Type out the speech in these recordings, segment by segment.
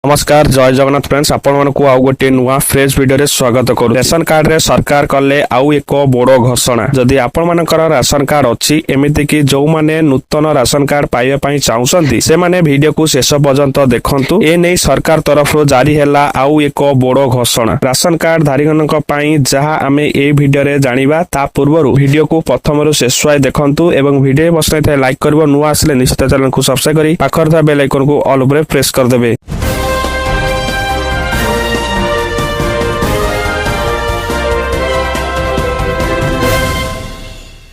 नमस्कार जय जगन्नाथ फ्रेंड्स आपण मानकु आउ गोटे नुआ फ्रेश वीडियो रे स्वागत करू। रेशन कार्ड रे सरकार कले आउ एक बड़ो घोषणा। जदि आपण मानकर राशन कार्ड अछि एमिति कि जो माने नूतन राशन कार्ड पाइबा पई चाहुसंती से माने वीडियो को शेष पर्यंत देखंतु। ए नै सरकार तरफ जारी हैला आउ एक बड़ो घोषणा। राशन कार्ड धारीगणक पई जहा आमे ए वीडियो रे जानिबा ता पूर्वरु वीडियो को प्रथमरु शेष वाय देखंतु एवं वीडियो पसंद आए लाइक करबो। नुआ आसले निश्चित चैनल को सब्सक्राइब करी पाखर था बेल आइकन को ऑल ऊपर प्रेस कर देबे।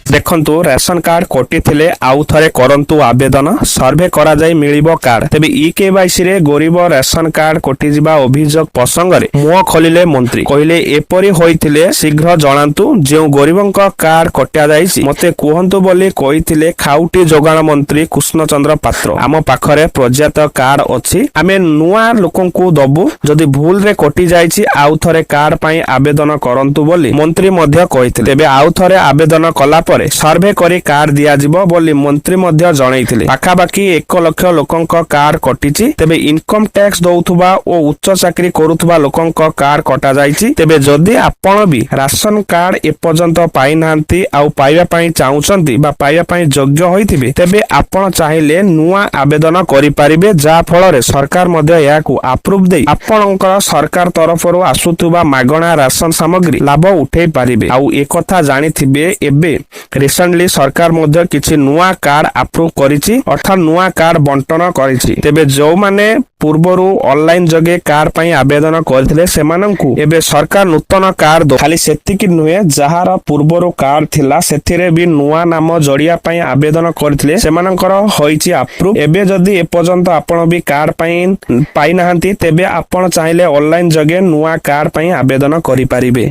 देखंतु रेशन कार्ड कोटी थिले आउ थरे करंतु आवेदन सर्वे करा जाय मिलिबो कार्ड। तबे ई-केवाईसी रे गरीब रेशन कार्ड कोटी जिबा अभियोग प्रसंग रे मुह खोलिले मंत्री कहिले एपरि होइथिले शीघ्र जणांतु। जे गरीबंक कार्ड कटिया जायछि मते कुहंतु बोली कहिथिले खाउटी जोगाण मंत्री कृष्णचंद्र पात्र। आम पाखरे पर्याप्त कार्ड अछि आमे नुआ लोकंकु दबु। जदि भूल रे कटि जायछि आउ थरे कार्ड पई आवेदन करंतु बोली मंत्री मध्य कहिथिले। तबे आउ थरे आवेदन कला सर्वे करी कार्ड दिया जिवो बोली मंत्री मध्य जणैथिले। पाखाबाकी 1 लाख लोकंक कार्ड कटिछि। तेबे इनकम टैक्स दउथुबा ओ उच्च चाकरी करूथुबा लोकंक कार्ड कटा जायछि। तेबे जदि आपण भी राशन कार्ड ए पर्यंत पाइ नांती आउ पाइबा पई चाहुचंती बा पाइबा पई योग्य होइथिबे तेबे आपण चाहिले नुआ आवेदन करि पारिबे। जा फल रे सरकार मध्य याकू अप्रूव देई आपणकर सरकार तरफरु आसुथुबा मागणा राशन सामग्री लाभ उठै पारिबे। आउ ए कथा जानिथिबे एबे रिसेंटली सरकार मध्य किछि नुआ कार्ड अप्रूव करिछि अर्थात नुआ कार्ड बंटन करिछि। तेबे जो माने पूर्वरु ऑनलाइन जगे कार्ड पई आवेदन करथिले सेमानंकु एबे सरकार नूतन कार्ड खाली सेतिकि नुहे जहार पूर्वरु कार्ड थिला सेथिरे भी नुआ नाम जड़िया पई आवेदन करथिले सेमानंकर होइछि अप्रूव। एबे जदि ए पर्यंत आपण भी कार्ड पई पाइ नाहंती तेबे आपण चाहिले ऑनलाइन जगे नुआ कार्ड पई आवेदन करि पारिबे।